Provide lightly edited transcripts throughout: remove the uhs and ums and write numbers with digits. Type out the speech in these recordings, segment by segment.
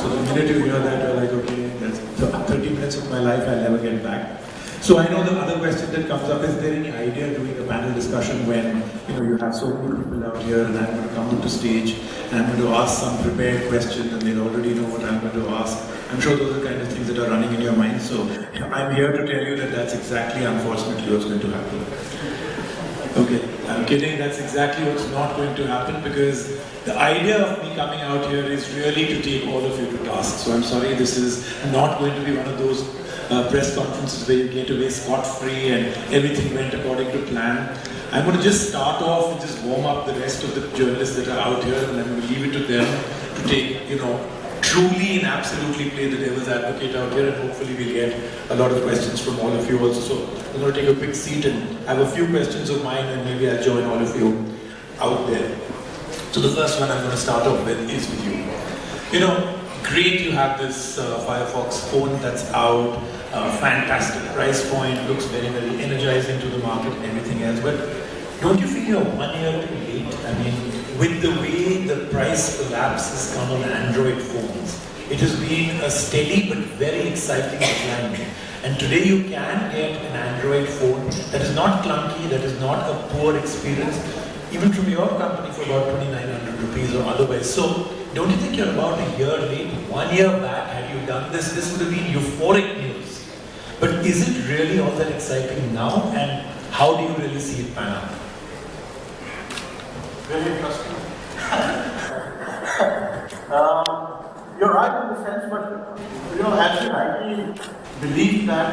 So the minute you hear that, you're like, okay, that's 30 minutes of my life I'll never get back. So I know the other question that comes up, is there any idea doing a panel discussion when you have so many people out here and I'm going to come onto stage and I'm going to ask some prepared questions and they already know what I'm going to ask. I'm sure those are the kind of things that are running in your mind. So I'm here to tell you that that's exactly, unfortunately, what's going to happen. Okay, I'm kidding, that's exactly what's not going to happen, because the idea of me coming out here is really to take all of you to task. So I'm sorry, this is not going to be one of those press conferences where you get away scot-free and everything went according to plan. I'm going to just start off and just warm up the rest of the journalists that are out here, and I'm going to leave it to them to take, truly and absolutely play the devil's advocate out here, and hopefully we'll get a lot of questions from all of you also. So I'm going to take a quick seat and have a few questions of mine, and maybe I'll join all of you out there. So the first one I'm going to start off with is with you. Great, you have this Firefox phone that's out, fantastic price point, looks very, very energizing to the market and everything else, but don't you feel you're 1 year too late? I mean, with the way the price collapse has come on Android phones, it has been a steady but very exciting decline. And today you can get an Android phone that is not clunky, that is not a poor experience, even from your company for about 2,900 rupees or otherwise. So, don't you think you're about a year late? 1 year back, had you done this, this would have been euphoric news. But is it really all that exciting now? And how do you really see it pan out? Very interesting. You're right in the sense, but as you rightly believe that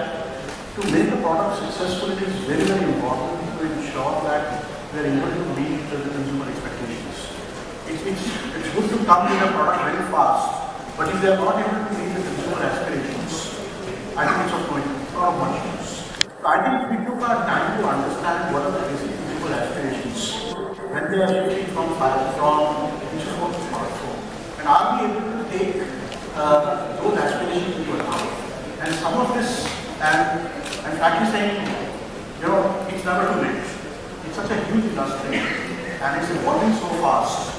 to make a product successful, it is very, very important to ensure that we are able to meet the consumer expectations. It's good to come with a product very fast, but if they are not able to meet the consumer aspirations, I think it's not much use. So I think we took our time to understand what are the basic consumer aspirations when they are switching from which is called smartphone. And are we able to take those aspirations into account? And some of this, and frankly saying, it's never too late. It's such a huge industry and it's evolving so fast.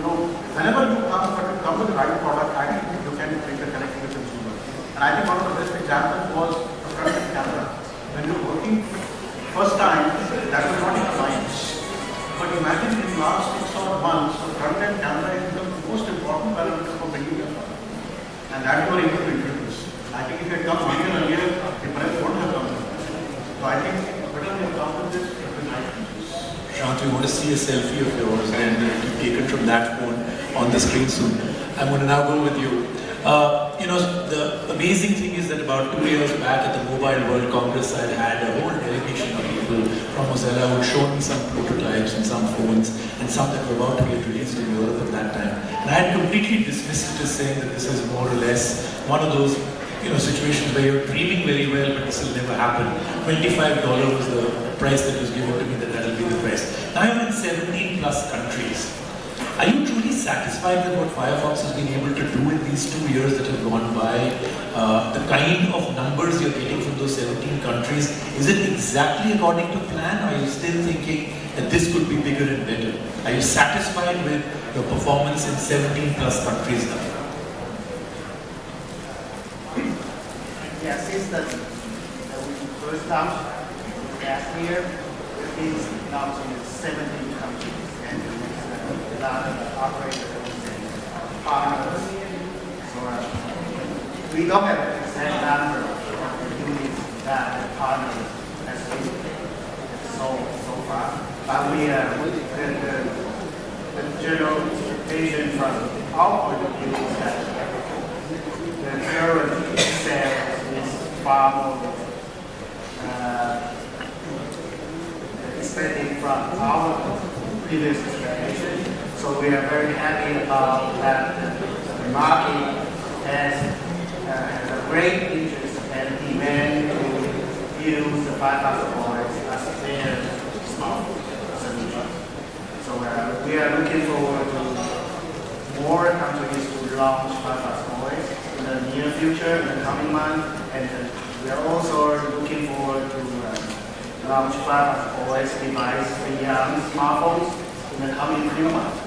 Whenever you come with the right product, I think you can make a connect with the consumer. And I think one of the best examples was the front-end camera. When you were working first time, that was not in alliance. But imagine in the last 6 odd months, the front-end camera is the most important parameter for building your product. And that you were able to introduce. I think if it had come 1 year earlier, the price wouldn't have come. So I think better we have come with this, Shant, we want to see a selfie of yours and taken from that phone on the screen soon. I'm going to now go with you. The amazing thing is that about 2 years back at the Mobile World Congress, I had a whole delegation of people from Mozilla who showed me some prototypes and some phones and some that were about to get released in Europe at that time. And I had completely dismissed it as saying that this is more or less one of those situations where you're dreaming very well, but this will never happen. $25 was the price that was given to me, that'll be the price. Now I'm in 17 plus countries. Are you truly satisfied with what Firefox has been able to do in these 2 years that have gone by? The kind of numbers you're getting from those 17 countries, is it exactly according to plan, or are you still thinking that this could be bigger and better? Are you satisfied with your performance in 17 plus countries now? Yeah, since we first launched last year, it's launched in 17 countries, and a lot of operators and partners. So we don't have the exact number of the units that the partners has sold so far, but the general vision from our point of view is that the current sales far more expecting from our previous expectation. So we are very happy about that. The market has a great interest and demand to use the Firefox OS as their smartphone solution. So we are looking forward to more countries to launch Firefox OS in the near future, in the coming months, and we are also looking forward to launch Firefox OS device beyond smartphones in the coming few months.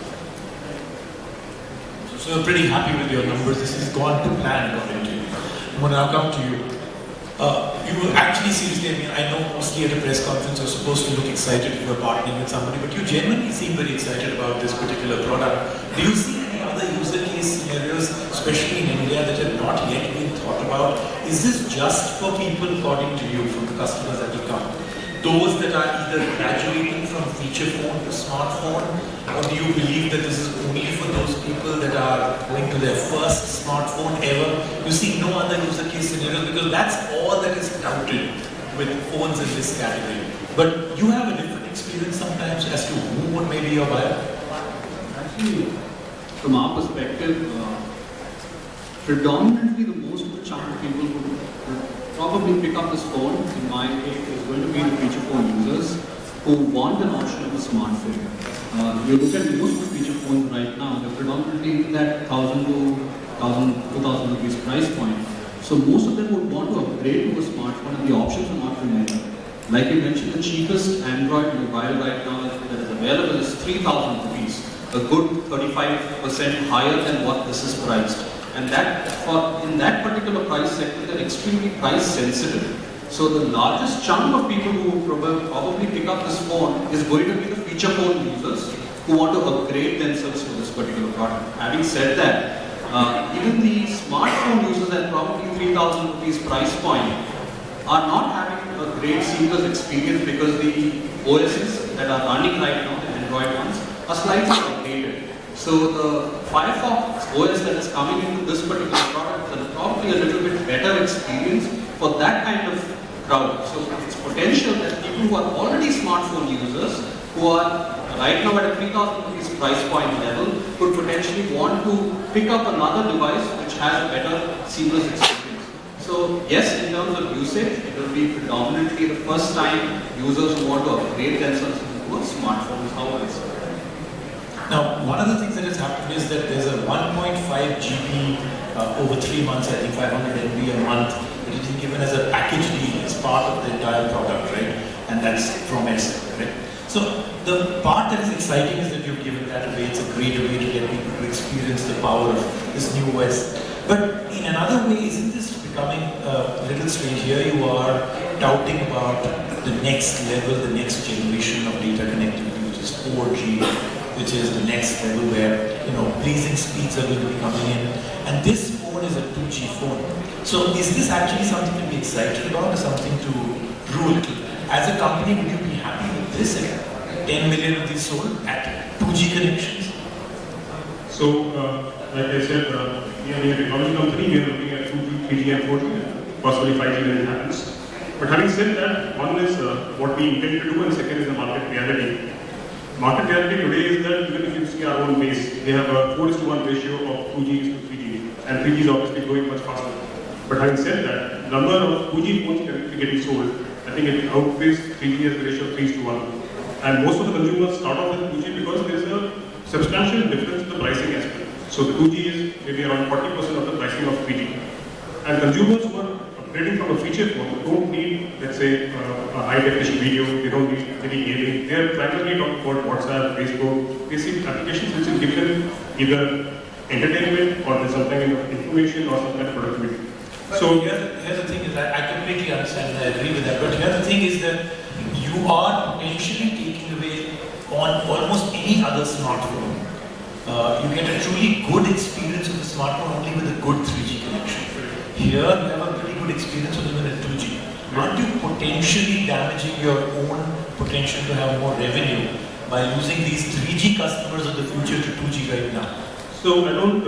So you're pretty happy with your numbers. This has gone to plan according to you. I'm going to now come to you. You were actually seriously, I mean, I know mostly at a press conference you're supposed to look excited if you're partnering with somebody, but you genuinely seem very excited about this particular product. Do you see any other user case scenarios, especially in India, that have not yet been thought about? Is this just for people, according to you, from the customers that will come? Those that are either graduating from feature phone to smartphone, or do you believe that this is only for those people that are going to their first smartphone ever? You see no other user case scenarios because that's all that is touted with phones in this category. But you have a different experience sometimes as to who would maybe your buyer? Actually, from our perspective, predominantly the most of the chunk of people who will probably pick up this phone, in my take, is going to be the feature phone users who want an option of a smartphone. You look at most of the feature phones right now, they're predominantly in that 1,000 to 2,000 rupees price point. So most of them would want to upgrade to a smartphone and the options are not too many. Like you mentioned, the cheapest Android mobile right now that is available is 3,000 rupees, a good 35% higher than what this is priced. And that, in that particular price segment, they're extremely price sensitive. So the largest chunk of people who will probably pick up this phone is going to be the feature phone users who want to upgrade themselves to this particular product. Having said that, even the smartphone users at probably 3,000 rupees price point are not having a great seamless experience because the OSs that are running right now, the Android ones, are slightly outdated. So the Firefox OS that is coming into this particular product is probably a little bit better experience for that kind of crowd. So it's potential that people who are already smartphone users, who are right now at a 3,000 rupees price point level, could potentially want to pick up another device which has a better seamless experience. So yes, in terms of usage, it will be predominantly the first time users who want to upgrade themselves into a smartphone is how I see it. Now, one of the things that has happened is that there's a 1.5 GB over 3 months, I think 500 MB a month, that is given as a package deal as part of the entire product, right? And that's from S, right? So the part that is exciting is that you've given that away. It's a great way to get people to experience the power of this new OS. But in another way, isn't this becoming a little strange? Here you are touting about the next level, the next generation of data connectivity, which is 4G, which is the next level where, blazing speeds are going to be coming in. And this phone is a 2G phone. So is this actually something to be excited about or something to rule? As a company, would you be happy with this? 10 million of these sold at 2G connections? So, like I said, we are a technology company, we are looking at 2G, 3G and 4G, possibly 5G when it happens. But having said that, one is what we intend to do and second is the market reality. Market reality today is that even if you see our own base, they have a 4:1 ratio of 2G to 3G, and 3G is obviously growing much faster. But having said that, number of 2G phones currently getting sold, I think it outweighs 3G as the ratio of 3:1. And most of the consumers start off with 2G because there is a substantial difference in the pricing aspect. So the 2G is maybe around 40% of the pricing of 3G. And consumers who are upgrading from a feature phone don't need, let's say, a high-definition video, they don't need any gaming. They are primarily talking about WhatsApp, Facebook, basic applications which will give them either entertainment or some kind of information or some kind of productivity. So here's the thing is that I completely understand and I agree with that. But here the thing is that you are potentially taking away on almost any other smartphone. You get a truly good experience with the smartphone only with a good 3G connection. Here you have a pretty good experience with even a 2G. Aren't you potentially damaging your own potential to have more revenue by losing these 3G customers of the future to 2G right now? So I don't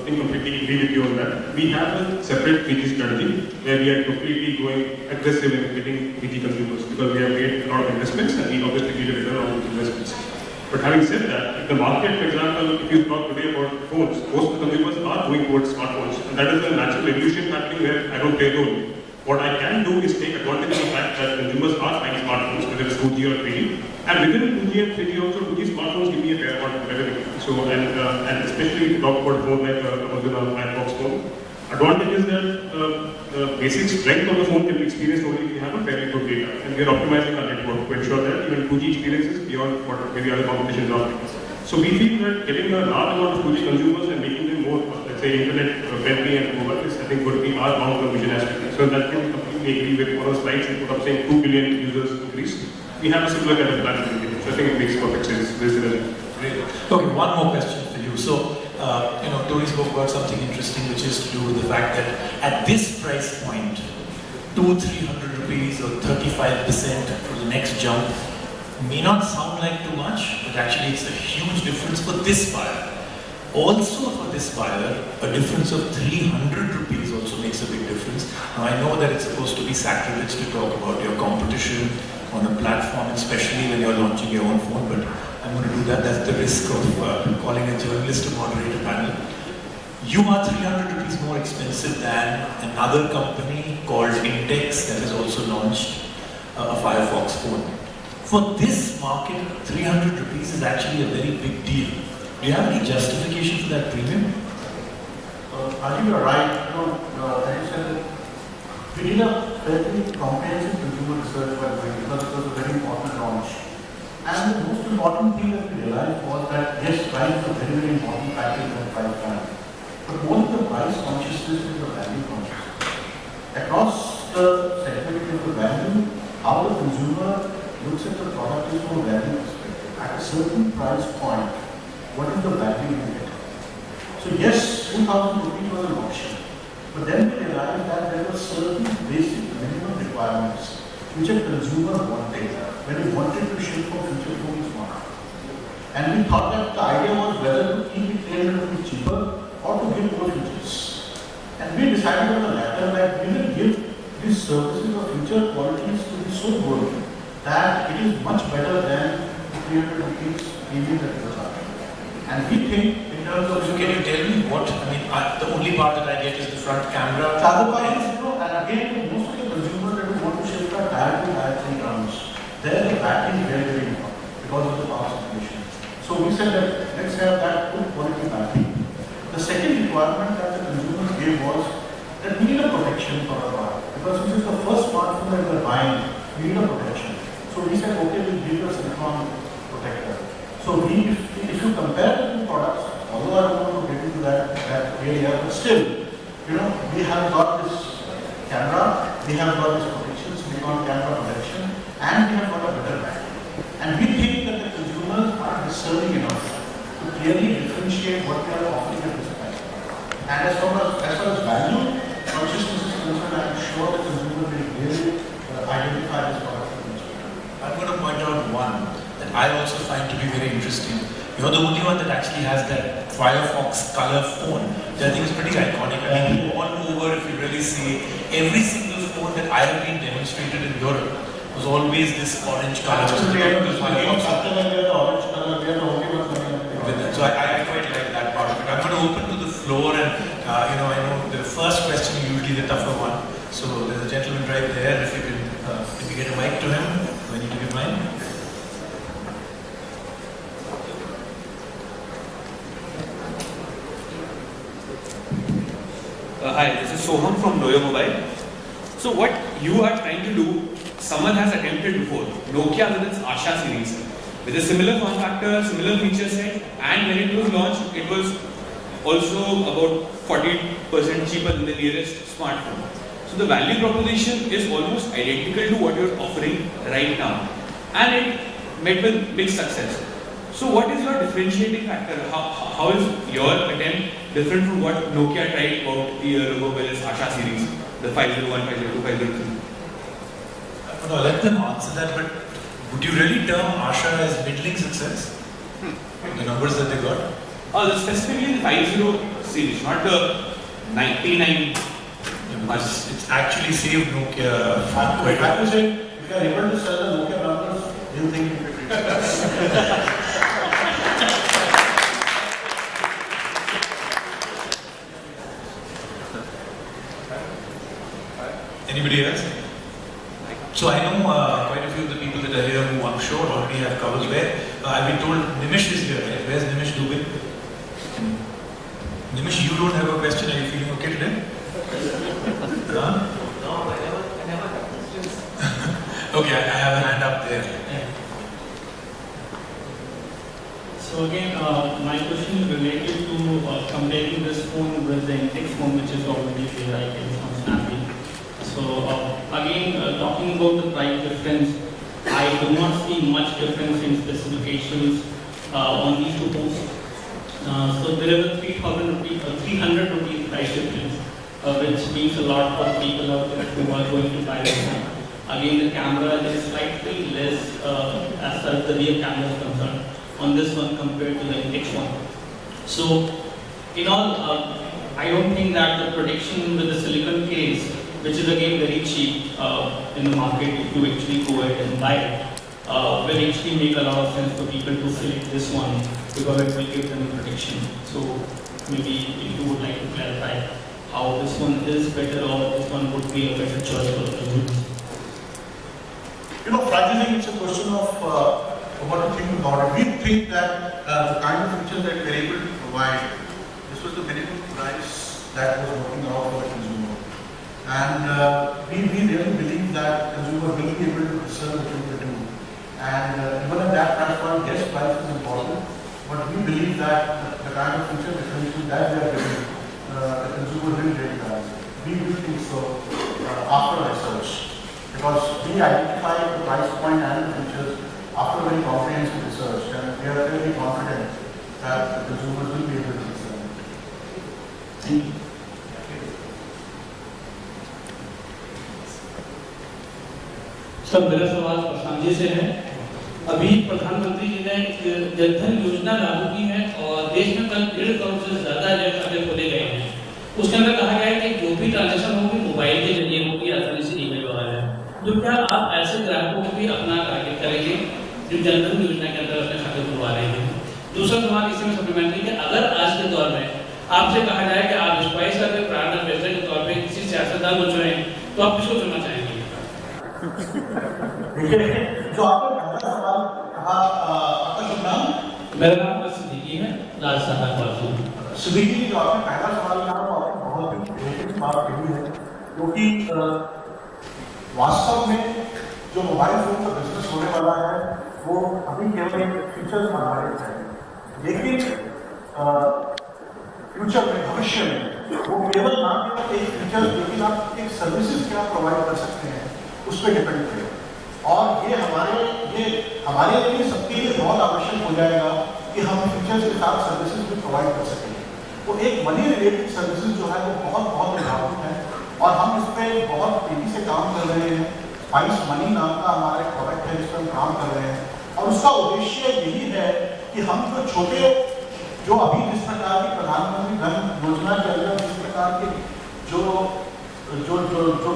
think completely agree with you on that. We have a separate 3G strategy where we are completely going aggressive in getting 3G consumers because we have made a lot of investments and we obviously need a return on those investments. But having said that, in the market, for example, if you talk today about phones, most of the consumers are going towards smartphones. And that is a natural evolution happening where I don't play a role. What I can do is take advantage of the fact that consumers are buying smartphones, whether it's 2G or 3G. And within 2G and 3G also, 2G smartphones give me a fair amount of revenue. So, and especially if you talk about a phone like Amazon or Firefox phone, advantage is that the basic strength of the phone can be experienced only if you have a fairly good data. And we are optimizing our network to ensure that even 2G experiences beyond what maybe other competition is offering. So we feel that getting a large amount of 2G consumers and making them more, let's say, internet friendly and mobile is, I think, going to be our long-term vision as well. So that we completely agree with one of the slides we put up saying 2 billion users increase. We have a similar kind of plan in India. So I think it makes perfect sense. Great. Okay, one more question for you. So, Tony spoke about something interesting, which is to do with the fact that at this price point, 200-300 rupees or 35% for the next jump may not sound like too much, but actually it's a huge difference for this buyer. Also for this buyer, a difference of 300 rupees also makes a big difference. Now I know that it's supposed to be sacrilege to talk about your competition on a platform, especially when you're launching your own phone, but I'm going to do that. That's the risk of calling a journalist to moderate a panel. You are 300 rupees more expensive than another company called Intex that has also launched a Firefox phone. For this market, 300 rupees is actually a very big deal. Do you have any justification for that premium? I think you're right. As you said, we did a fairly comprehensive consumer research by the way, because it was a very important launch. And the most important thing that we realized was that yes, price is a very, very important factor in the price plan. But more than the price consciousness is the value consciousness. Across the segment of the value, how the consumer looks at the product is from a value perspective. At a certain price point, what is the value you get? So yes, 2,000 rupees was an option. But then we realized that there were certain basic minimum requirements which a consumer wanted when he wanted to shift from feature phones market. And we thought that the idea was whether to keep it 300 rupees cheaper or to give more features. And we decided on the latter that we will give these services or feature qualities to be so good that it is much better than the 300 rupees premium that we are charging. And we think in terms of... So can you tell me what, the only part that I get is the front camera. The other part is, and again, most of the consumers that we want to shift are tier 2, tier 3 towns. There the battery is very, very important because of the power situation. So we said that let's have that good quality battery. The second requirement that the consumers gave was that we need a protection for our product. Because this is the first smartphone that we are buying, we need a protection. So we said, okay, we'll give you a silicon protector. So if you compare the two products, although I don't want to get into that area, but still, we have got this camera, we have got this protection, silicon camera protection, and we have got a better battery. And we think that the consumers are discerning enough to clearly differentiate what they are offering at this price. And as far as value consciousness is concerned, I am sure the consumer will really identify this product. I'm going to point out one that I also find to be very interesting. You're the only one that actually has that Firefox color phone, which I think is pretty iconic. I mean, all over, if you really see, every single phone that I have been demonstrated in Europe was always this orange color. Absolutely, we are the orange color, we are the only ones with that. So I quite like that part of it. I'm going to open to the floor, and I know the first question is usually the tougher one. So there's a gentleman right there. If you get a mic to him, do I need to give mine? Hi, this is Soham from Noyo Mobile. So what you are trying to do, someone has attempted before. Nokia with its Asha series, with a similar form factor, similar feature set, and when it was launched, it was also about 40% cheaper than the nearest smartphone. So the value proposition is almost identical to what you're offering right now, and it met with big success. So what is your differentiating factor? How is your attempt different from what Nokia tried about a year ago with its Asha series, the 501, 502, 503? No, let them answer that, but would you really term Asha as middling success? The numbers that they got? Specifically the 50 series, not the 99. It's actually saved Nokia I quite have well. to say, if you are able to sell the Nokia numbers, you think you will be Anybody else? So I know quite a few of the people that are here who I'm sure already have covers where I've been told Nimish is here, right? Where's Nimish Dubey? Nimish, you don't have a question. Are you feeling okay today? Huh? No, I never have questions. Okay, I have a hand up there. So again, my question is related to comparing this phone with the Infinix phone, which is already there, I guess, on Snapdeal. So again, talking about the price difference, I do not see much difference in specifications on these two phones. So there is a 300 rupees price difference, which means a lot for people out there who are going to buy this phone. Again, the camera is slightly less as far as the rear camera is concerned on this one compared to the Infinix one. So, in all, I don't think that the protection with the silicon case, which is again very cheap in the market, if you actually go ahead and buy it, will actually make a lot of sense for people to select this one because it will give them protection. So, maybe if you would like to clarify how this one is better or this one would be a better choice for the consumers. You know, frankly, it's a question of what to think about it. We think that the kind of features that we're able to provide, this was the minimum price that was working out for the consumer. And we really believe that consumer will be able to discern between the two. And even at that price point, yes, price is important, but we believe that the kind of feature differential that we are giving, the consumer will really value. We will think so after research. Because we identified the price point and the features after very comprehensive research, and we are very confident that the consumers will be able to discern. Thank you. Sir, मेरा सवाल प्रशांत जी से है। अभी प्रधानमंत्री जी ने जनधन योजना लागू की है और देश में कल 1.5 करोड़ से ज्यादा बैंक खाते खोले गए हैं। उसके अंदर कहा गया है कि जो भी ट्रांजैक्शन होगी मोबाइल के जरिए होगी, आसानी से ईमेल वगैरह। तो क्या आप ऐसे ग्राहकों को भी अपना टारगेट करेंगे जो जनधन योजना के अंदर अपने खाते खुलवा रहे हैं? दूसरा सवाल इसी में सप्लीमेंट्री कि अगर आज के दौर में आपसे कहा जाए कि आप स्पाइस का कोई प्रार्थना पैसे के तौर पर किसी सियासतदान को चुने, तो आप किसको चुनना चाहेंगे? जो आपने पहला सवाल कहा, आपका शुभ नाम? मेरा नाम सिद्दीकी है, राजस्थान। सिद्दीकी, जो आपने पहला सवाल कहा वो आपने बहुत ही बेहतरीन बात कही है, क्योंकि वास्तव में जो मोबाइल फोन का बिजनेस होने वाला है वो अभी केवल एक फीचर्स आधारित है, लेकिन फ्यूचर में, भविष्य में वो केवल ना केवल एक फीचर, लेकिन आप एक सर्विसेज क्या प्रोवाइड कर सकते हैं उस पर डिपेंड करेगा। और ये हमारे लिए सबके लिए बहुत आवश्यक हो जाएगा कि हम फीचर्स के साथ सर्विसेज भी प्रोवाइड कर सकें। तो एक मनी रिलेटेड सर्विसेज जो है वो बहुत इम्पोर्टेंट है और हम इस पर बहुत तेजी से काम कर रहे हैं। स्पाइस मनी नाम का हमारा एक प्रोडक्ट है, इस पर हम काम कर रहे हैं और उसका उद्देश्य यही है कि हम जो अभी जिस प्रकार की प्रधानमंत्री धन योजना के अंदर जिस प्रकार के जो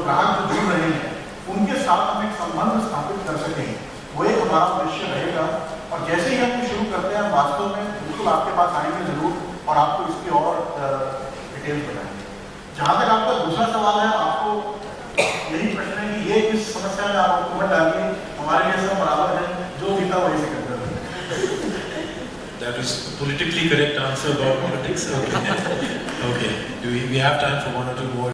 ग्राहक जुड़ रहे हैं उनके साथ हम एक संबंध स्थापित कर सकें, वो एक हमारा उद्देश्य रहेगा। और जैसे ही हम शुरू करते हैं, वास्तव में बिल्कुल आपके पास आएंगे जरूर और आपको इसकी और डिटेल बताएंगे। जहाँ तक आपका दूसरा सवाल है, आपको यही प्रश्न है कि ये इस समस्या में आप आपको मत डालिए, हमारे लिए सब बराबर है, जो जीता वही से करते हैं। That is a politically correct answer about politics. Okay. Okay. We have time for one or two more.